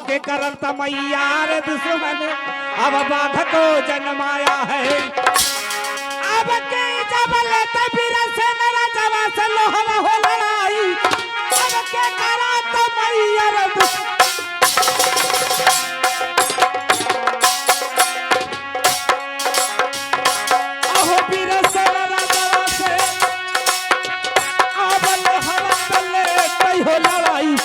के करल तमैया रे दुश्मन अब बाघ को जन्माया है। अब के जब लेते वीर से मेरा जवा से लोहरा हो लड़ाई अब के करा तमैया रे दुश्मन अहो वीर से मेरा जवा से अब लोहरा तले कई हो लड़ाई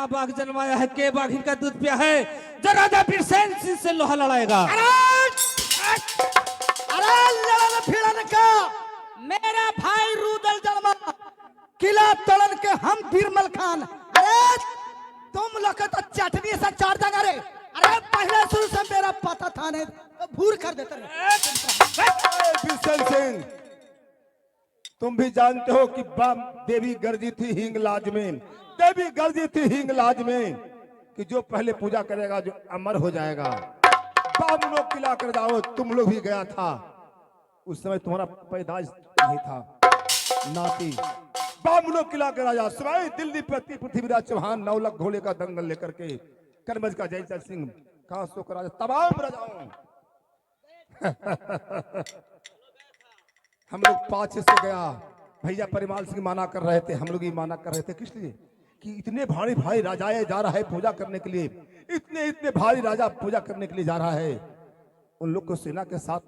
बाघ जन्माया है के बाघ इनका दूध पिया है जो राजा बिरसेन सिंह से लोहा लड़ाएगा। अरे लड़न भिड़न का मेरा भाई रुदल जन्मा किला तोड़न के हम बीरमल खान। अरे तुम लोग तो चटनी से चार जगह रे। अरे पहले शुरू से मेरा पता था नहीं तो भूर कर देते बिरसेन सिंह तुम भी जानते हो कि देवी गर्जी थी हिंगलाज में, देवी गर्जी थी हिंगलाज में कि जो पहले पूजा करेगा जो अमर हो जाएगा। बाम लोग किला कर जाओ, तुम लोग भी गया था उस समय तुम्हारा पैदाइश नहीं था नाती। बाम लोग किला कर राजा सवाई दिल्ली प्रति पृथ्वीराज चौहान 9 लाख घोड़े का दंगल लेकर के करमज का जयचंद सिंह कांसो का राजा तमाम राजाओं हम लोग पाछे से गया। भैया परिमाल सिंह माना कर रहे थे, हम लोग ही माना कर रहे थे किस लिए कि इतने भारी भारी राजाएं जा रहा है पूजा करने के लिए, इतने इतने भारी राजा पूजा करने के लिए जा रहा है, उन लोग को सेना के साथ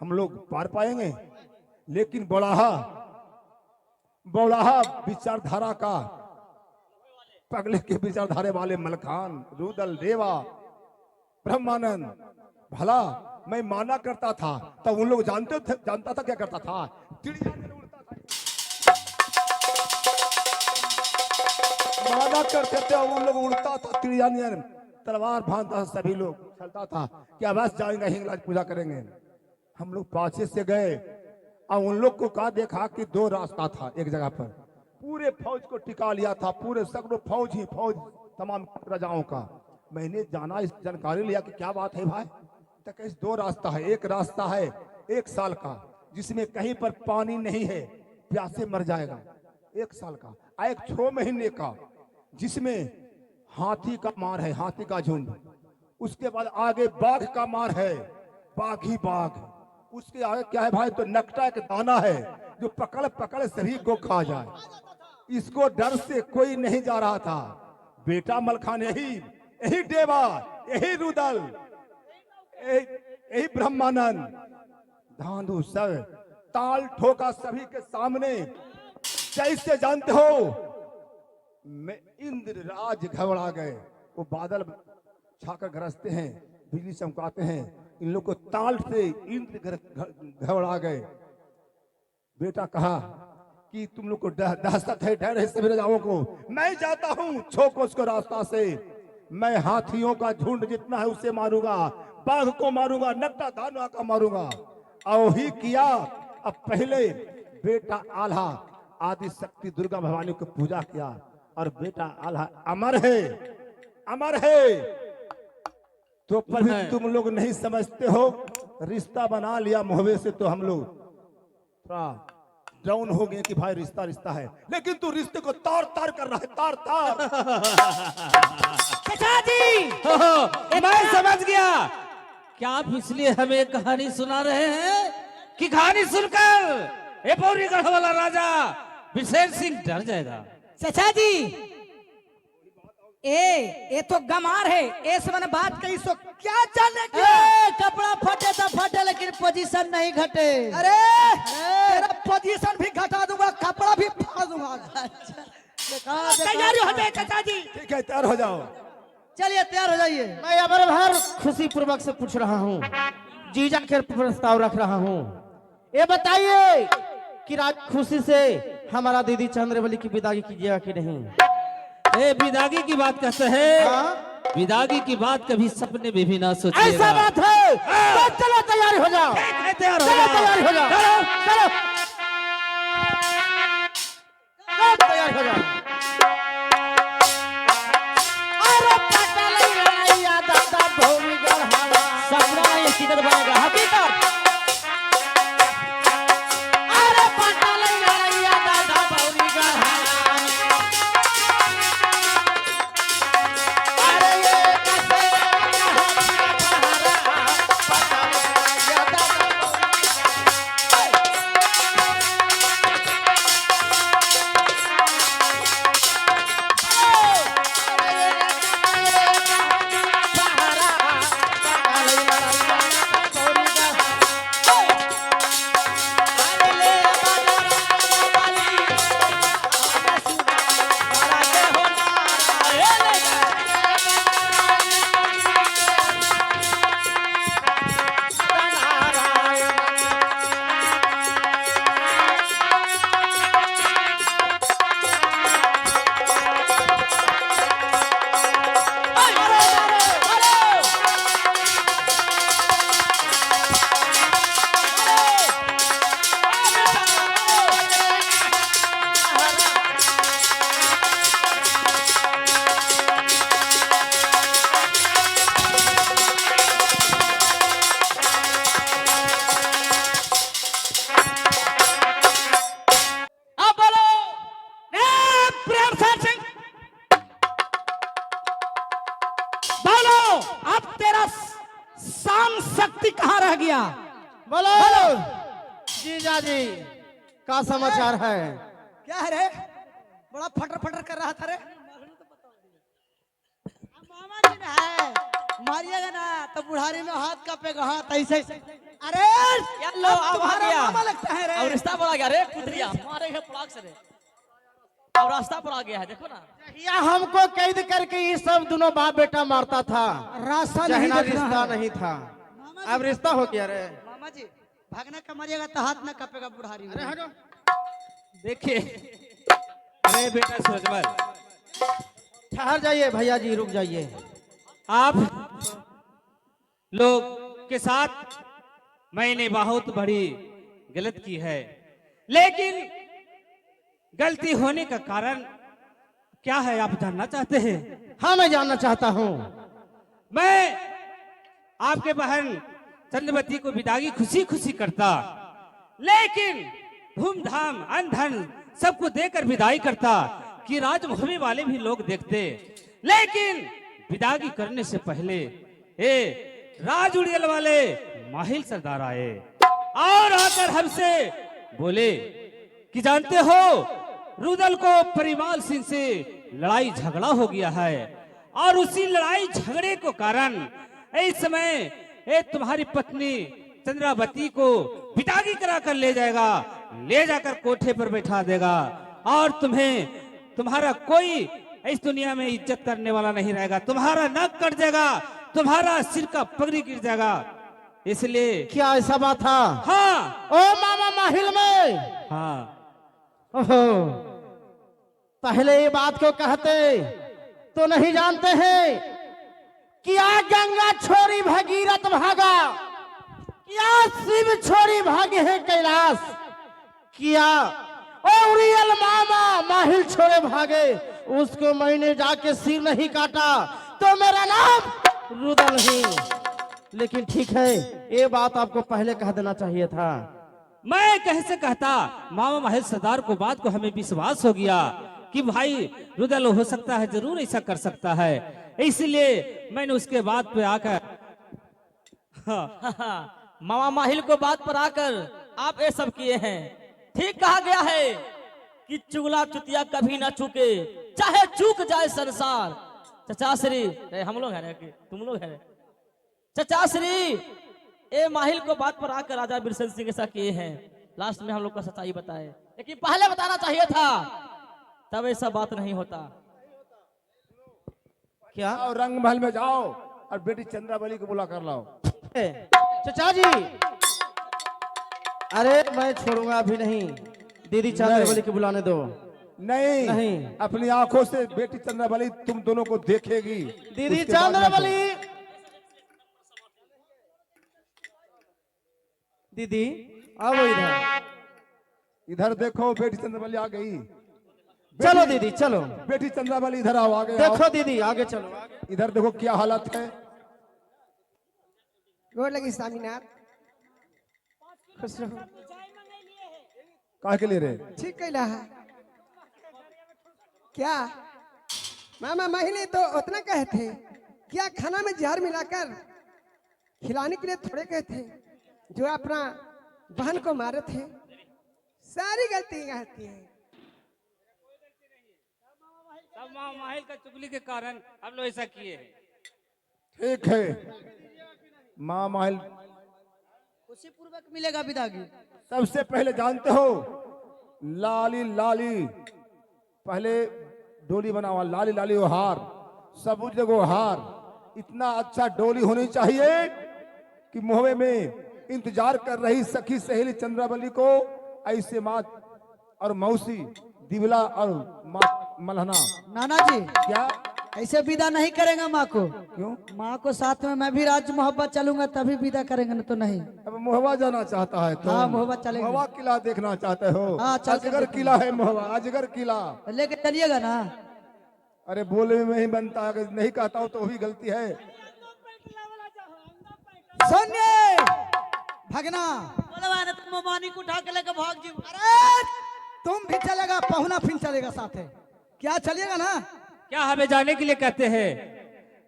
हम लोग पार पाएंगे। लेकिन बौड़ाहा विचारधारा का पगले के विचारधारे वाले मलखान रुदल रेवा ब्रह्मानंद भला मैं माना करता था तब उन लोग जानता था क्या करता था, चिड़िया उड़ता था माना करते थे उन लोग उड़ता था चिड़िया तलवार भांता सभी लोग चलता था कि अवश्य जाएंगे हिंगलाज पूजा करेंगे। हम लोग पाछे से गए और उन लोग को कहा देखा कि 2 रास्ता था एक जगह पर, पूरे फौज को टिका लिया था, पूरे सगड़ो फौज ही फौज तमाम राजाओं का। मैंने जाना इस जानकारी लिया कि क्या बात है भाई, तो कैसे 2 रास्ता है, एक रास्ता है 1 साल का जिसमें कहीं पर पानी नहीं है प्यासे मर जाएगा 1 साल का, एक 6 महीने का जिसमें हाथी का मार है, हाथी का झुंड, उसके बाद आगे बाघ का मार है, बाघ ही बाघ, उसके आगे क्या है भाई तो नकटा एक दाना है जो पकड़ पकड़ सभी को खा जाए। इसको डर से कोई नहीं जा रहा था। बेटा मलखान यही देवा यही रुदल यही ब्रह्मानंद धांधु सब ताल ठोका सभी के सामने। जैसे जानते हो मैं इंद्र राज घबरा गए, वो बादल छाकर गरजते हैं, बिजली चमकाते हैं, इन लोग को ताल से इंद्र घबरा गए। बेटा कहा कि तुम लोग को दहशत है, डर है सभी राजाओं को, मैं जाता हूं छोको उसको रास्ता से, मैं हाथियों का झुंड जितना है उसे मारूंगा, बाघ को मारूंगा, नकटा दानवा का मारूंगा। और ही किया। अब पहले बेटा आल्हा आदि शक्ति दुर्गा भवानी को पूजा किया और बेटा आल्हा अमर है, अमर है। तो पर भी तुम लोग नहीं समझते हो, रिश्ता बना लिया मुहवे से तो हम लोग थोड़ा डाउन हो गए कि भाई रिश्ता रिश्ता है, लेकिन तू रिश्ते को तार तार कर रहा है, तार तार। चाचा जी मैं समझ गया क्या आप इसलिए हमें कहानी सुना रहे हैं कि कहानी सुनकर ये पौरीगढ़ वाला राजा बिरसेन सिंह डर जाएगा। चाचा जी ये तो गमार है, इस मन बात कही सो क्या जाने कपड़ा फटे तो फटे लेकिन पोजीशन नहीं घटे। अरे तेरा पोजीशन भी घटा दूंगा, कपड़ा भी फाड़ दूंगा। तैयारी हो जाए चाचा जी। ठीक है तैयार हो जाओ, चलिए तैयार हो जाइए। मैं अबर भर खुशी पूर्वक से पूछ रहा हूँ, जीजा के प्रस्ताव रख रहा हूँ। ये बताइए कि राज खुशी से हमारा दीदी चंद्रवली की विदाई कीजिएगा कि नहीं। ए विदागी की बात कहते हैं विदागी की बात कभी सपने में भी ना ऐसा सोचिएगा। बात है तो चलो तैयारी हो जाओ, तैयार हो चलो जाओ। तैयारी हो जाओ, चलो सब तैयार हो जाओ। अरे पटल लड़ाइया दादा भौरी गढ़ावा, सपना ये हकीकत बनेगा, हकीकत। अरे पटल लड़ाइया दादा भौरी गढ़ावा, अरे ये कैसे पटल लड़ाइया दादा अब बोलो प्रेम सिंह, बोलो अब तेरा शान शक्ति कहाँ रह गया? बोलो जीजा जी, का समाचार है? क्या है रे? बड़ा फटर फटर कर रहा था रे। मामा जी ने है, मारिएगा ना तो बुढ़ारी में हाथ कापेगा, हाथ ऐसे। अरे लो, अब तुम्हारा आ गया। मामा लगता है रे। अब रिश्ता पर आ गया रे कुतरिया, मारे है पड़ाक से रे। अब रास्ता पर आ गया है, देखो ना। या हमको कैद करके ये सब दोनों बाप बेटा मारता था, रास्ता नहीं जहना देखना रिश्ता है। नहीं था, अब रिश्ता हो गया रे। मामा जी भागने का मारिएगा तो हाथ ना कापेगा बुढ़ारी में। अरे हटो, देखिए, अरे बेटा सूरजमल, ठहर जाइए भैया जी, रुक जाइए। आप लोग के साथ मैंने बहुत बड़ी गलत की है, लेकिन गलती होने का कारण क्या है आप जानना चाहते हैं? हाँ मैं जानना चाहता हूँ। मैं आपके बहन चंद्रवती को विदाई खुशी खुशी करता, लेकिन धूमधाम अनधन सबको देकर विदाई करता कि राजभूमि वाले भी लोग देखते, लेकिन विदाई करने से पहले राज उड़ियल वाले माहिल सरदार आए और आकर हमसे बोले कि जानते हो रुदल को परिवाल सिंह से लड़ाई झगड़ा हो गया है और उसी लड़ाई झगड़े को कारण इस समय तुम्हारी पत्नी चंद्रावती को विदाई करा कर ले जाएगा, ले जाकर कोठे पर बैठा देगा और तुम्हें तुम्हारा कोई इस दुनिया में इज्जत करने वाला नहीं रहेगा, तुम्हारा नाक कट जाएगा, तुम्हारा सिर का पगड़ी गिर जाएगा। इसलिए क्या ऐसा बात था? हाँ ओ मामा माहिल में, हाँ ओहो, पहले ये बात को कहते तो नहीं जानते हैं क्या गंगा छोरी भगीरथ भागा, क्या शिव छोरी भागे है कैलाश, क्या औरियल मामा माहिल छोड़े भागे, उसको मैंने जाके सिर नहीं काटा तो मेरा नाम रुदल ही। लेकिन ठीक है, ये बात आपको पहले कह देना चाहिए था। मैं कैसे कहता, मामा माहिल सरदार को बात को हमें विश्वास हो गया कि भाई रुदल हो सकता है, जरूर ऐसा कर सकता है, इसलिए मैंने उसके बात पे आकर मामा माहिल को बात पर आकर आप ये सब किए हैं। ठीक कहा गया है कि चुगला चुतिया कभी ना चूके, चाहे चूक जाए संसार। चचा श्री, हम लोग हैं कि तुम लोग हैं? चचा श्री ए माहिल को बात पर आकर राजा बिरसन सिंह ऐसा किए हैं, लास्ट में हम लोग को सच्चाई बताए, लेकिन पहले बताना चाहिए था, तब ऐसा बात नहीं होता। क्या और रंग महल में जाओ और बेटी चंद्रावली को बुला कर लाओ। चचा जी, अरे मैं छोड़ूंगा अभी नहीं, दीदी चंद्रावली को बुलाने दो। नहीं, नहीं। अपनी आंखों से बेटी चंद्रावली तुम दोनों को देखेगी। दीदी उसके बाद चंद्रावली, दीदी आओ इधर। इधर देखो, बेटी चंद्रावली आ गई। चलो दीदी चलो, बेटी चंद्रावली इधर आओ, आगे आओ। देखो दीदी आगे चलो। इधर देखो क्या हालत है। गोर लगी स्वामीनाथ। खुश रहो। काहे के लिए रे? ठीक कैला है क्या मामा? महीने तो उतना कहे थे, क्या खाना में जहर मिलाकर खिलाने के लिए थोड़े कहे थे? जो अपना बहन को मारे थे, सारी गलती कहती है। सब माहिल का चुगली के कारण हम लोग ऐसा किए हैं। ठीक है, माँ माहिल उसी पूर्वक मिलेगा विदागी। सबसे पहले जानते हो, लाली लाली पहले डोली बना हुआ, लाली लाली वो हार, सबूत देखो हार। इतना अच्छा डोली होनी चाहिए कि मुहवे में इंतजार कर रही सखी सहेली चंद्रावली को ऐसे माँ और मौसी दिवला और माँ मलहना। नाना जी क्या ऐसे विदा नहीं करेंगे माँ को। क्यों? माँ को साथ में मैं भी राज मोहब्बत चलूंगा तभी विदा करेंगे, न तो नहीं। अब मोहवा जाना चाहता है तो? हाँ, मोहब्बत चलेंगे। मोहवा किला देखना चाहते हो? हाँ, चल के अजगर किला है मोहवा, अजगर किला। लेके चलिएगा ना। अरे बोले में ही बनता है, अगर नहीं कहता हूँ तो भी गलती है। सुनिए भगना, तुम मानी को उठा के लेकर भाग जी। अरे तुम भी चलेगा, पहुना फिर चलेगा साथ है। क्या चलिएगा ना? क्या हमें जाने के लिए कहते हैं?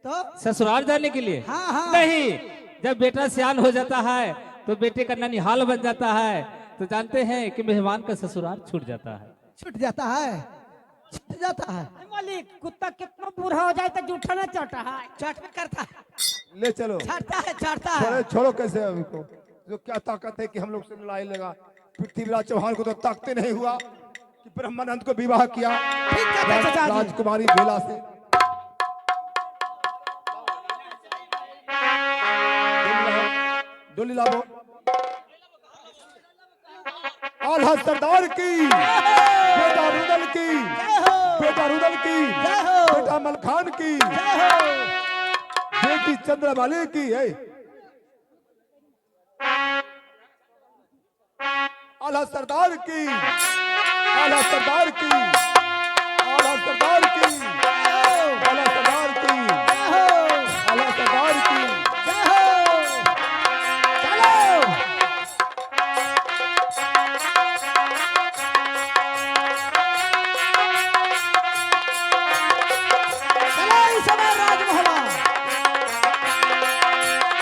तो ससुराल जाने के लिए? हाँ हाँ। नहीं, जब बेटा सियान हो जाता है तो बेटे का ननिहाल बन जाता है, तो जानते हैं कि मेहमान का ससुराल छूट जाता है। छूट जाता है, छूट जाता है। मालिक कुत्ता कितना बूढ़ा हो जाए तो जूठा ना चाटा है, चाट भी करता है। ले चलो। छाड़ता है, छाड़ता है। छोड़ो छोड़ो, कैसे अभी को जो क्या ताकत है कि हम लोग से लड़ाई लगा। पृथ्वीराज चौहान को तो ताकते नहीं हुआ कि ब्रह्मानंद को विवाह किया ठीक कहते हैं चाचा जी। राजकुमारी बेला से। डोली लाओ। आल्हा सरदार की, बेटा रुदल की, बेटा रुदल की, बेटा मलखान की, बेटी चंद्रमाली की है। आला सरदार की, आला सरदार की, आला सरदार की, आला सरदार की, आला सरदार की।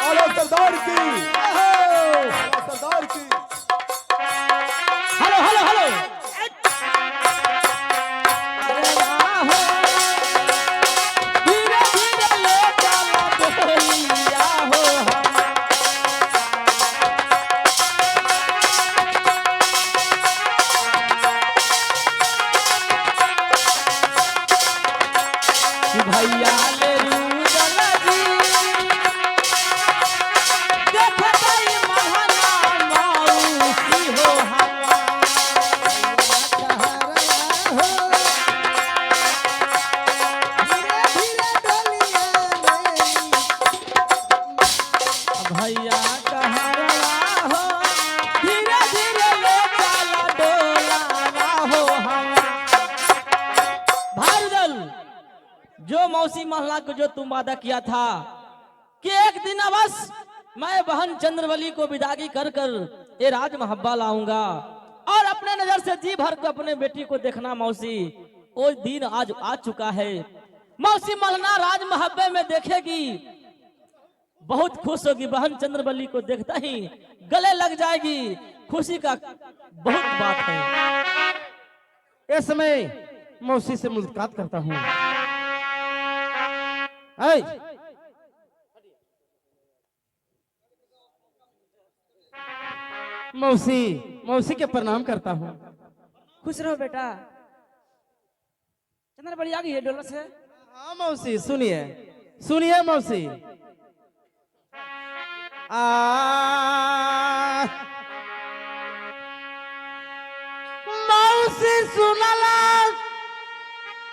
आला सरदार की, आला सरदार की। Hello hello hello. धीरे धीरे ले चला बोलिया हो हम। कि भैया ले रुदल जी, देखो ताई महना मौसी हो हवा। भैया कहरवा हो, धीरे धीरे ले चला डोलावा हो हवा। भारुदल, जो मौसी महला को जो तुम वादा किया था कि एक दिन अवश्य मैं बहन चंद्रवली को विदागी कर कर ये राज महब्बा लाऊंगा और अपने नजर से जी भर को अपने बेटी को देखना मौसी, वो दिन आज आ चुका है। मौसी महला राज महब्बे में देखेगी, बहुत खुश होगी। बहन चंद्रवली को देखता ही गले लग जाएगी। खुशी का बहुत बात है। इस समय मौसी से मुलाकात करता हूँ। मौसी, मौसी के प्रणाम करता हूँ। खुश रहो बेटा। चंद्रवली आ गई है डोला से। हाँ मौसी, सुनिए सुनिए मौसी। मौसी सुनला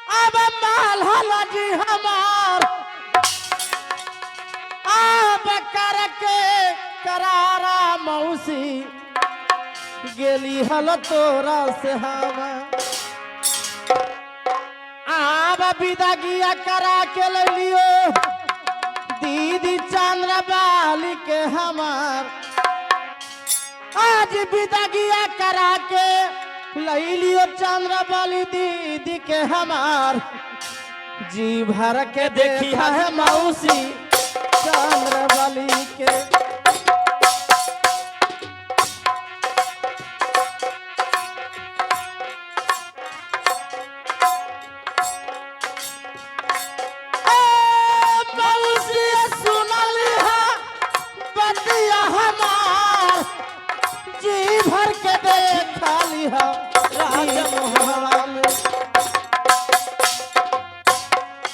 अब मालहला जी हमार अब करके करारा मौसी गेली हल तोरा से हम अब विदा गिया करा के ले लियो दीदी चंद्रबाली के हमार आज विदा गिया करा के ले लियो चंद्रबाली दीदी के हमार जी भर के देखी है मौसी चंद्रबाली के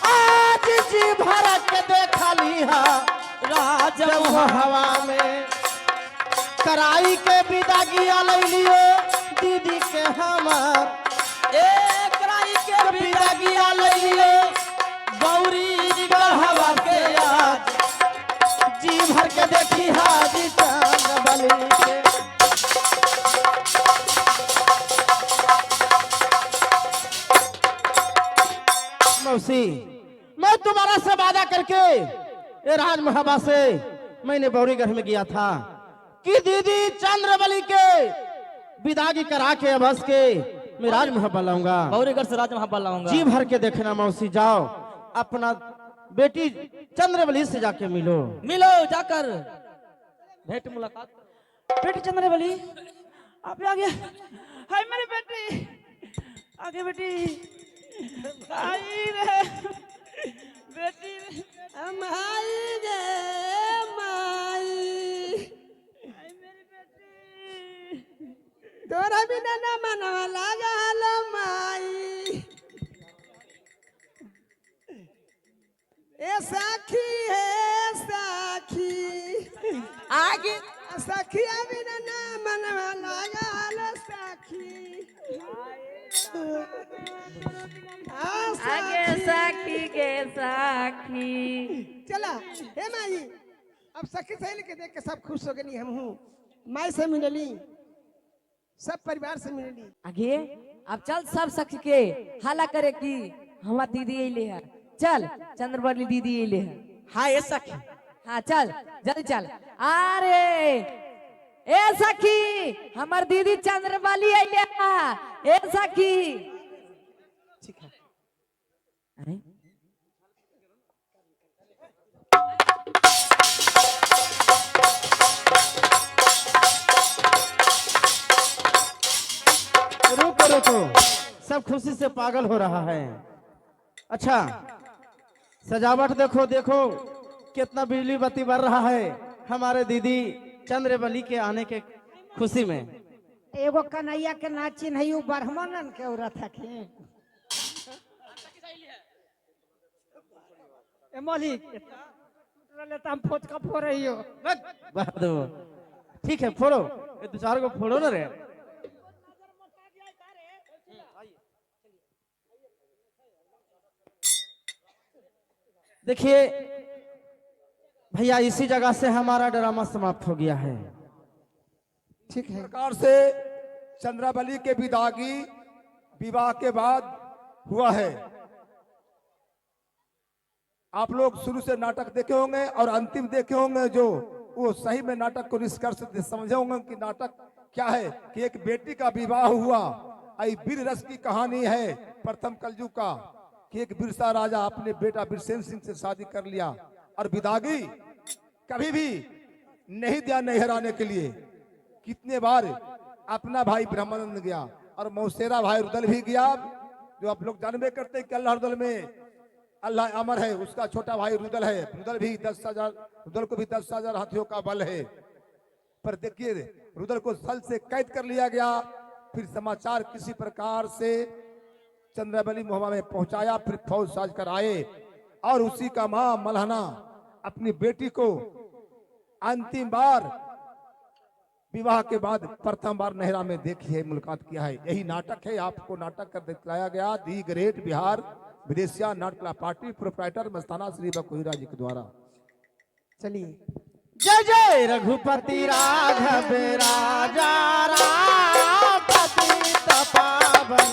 आज जी भर के देखा लिहा राजा हवा में कराई के विदा गिया ले लियो दीदी के हमार कराई के विदा गिया ले लियो गौरी हवा के आज जी भर के देखी हाजी चंद्रबाली के मौसी मैं तुम्हारा से वादा करके ये राज महबा से मैंने बौरीगढ़ में गया था कि दीदी चंद्रबाली के विदागी करा के अबस के मैं राज महबा लाऊंगा बौरीगढ़ से राज महबा लाऊंगा। जी भर के देखना मौसी जाओ अपना बेटी चंद्रबाली से जाके मिलो जाकर भेंट मुलाकात। बेटी चंद्रबाली आप आ गया। हाय मेरी बेटी आगे बेटी आई रे बेटी हम आई रे माई आई मेरी बेटी तोरा बिना ना मनवा लागल माई ए साखी है साखी आगे सखिया बिना ना मनवा लागल साखी आगे साखी के साखी। चला हे माई अब सखी सहेली के देख के सब खुश हो गई। हम हूँ माई से मिलली सब परिवार से मिलली। आगे अब चल सब सखी के हाला करे कि हमार दीदी अइले है। चल चंद्रबाली दीदी अइले है। हाँ ये सखी हाँ चल जल्दी चल। अरे ए सखी हमार दीदी चंद्रबाली अइले है। ए सखी ठीक है अरे रुको रुको सब खुशी से पागल हो रहा है। अच्छा सजावट देखो देखो कितना बिजली बत्ती बर रहा है हमारे दीदी चंद्रबाली के आने के खुशी में। एगो कन्हैया के नाची नहीं ब्राह्मणन के औरत है मलिक हम फोट का फो रही हो। ठीक है फोड़ो ये दो चार को फोड़ो ना रे। देखिए भैया इसी जगह से हमारा ड्रामा समाप्त हो गया है। ठीक है प्रकार से चंद्रबाली के विदागी विवाह के बाद हुआ है। आप लोग शुरू से नाटक देखे होंगे और अंतिम देखे होंगे जो वो सही में नाटक को निष्कर्ष समझे होंगे कि नाटक क्या है कि एक बेटी का विवाह हुआ। आई वीर रस की कहानी है प्रथम कलयुग का कि एक बिरसा राजा अपने बेटा बिरसेन सिंह से शादी कर लिया और विदागी कभी भी नहीं दिया नहराने के लिए। कितने बार अपना भाई ब्रह्मानंद गया और मौसेरा भाई रुदल भी गया जो आप लोग जानबे करते हैं कि अल्लाह रुदल में अल्लाह अमर है। उसका छोटा भाई रुदल है। रुदल भी 10,000 रुदल को भी 10,000 हाथियों का बल है। पर देखिए रुदल को स्थल से कैद कर लिया गया। फिर समाचार किसी प्रकार से चंद्रबाली मोहम्मद में पहुंचाया। फिर फौज साज कर आए और उसी का मां मलहना अपनी बेटी को अंतिम बार विवाह के बाद प्रथम बार नहरा में देखी है मुलाकात किया है। यही नाटक है। आपको नाटक कर दिखलाया गया दी ग्रेट बिहार विदेशिया नाट कला पार्टी प्रोप्राइटर मस्ताना श्री बकुहीरा जी के द्वारा। चलिए जय जय रघुपति राघव राजा राम पतित पावन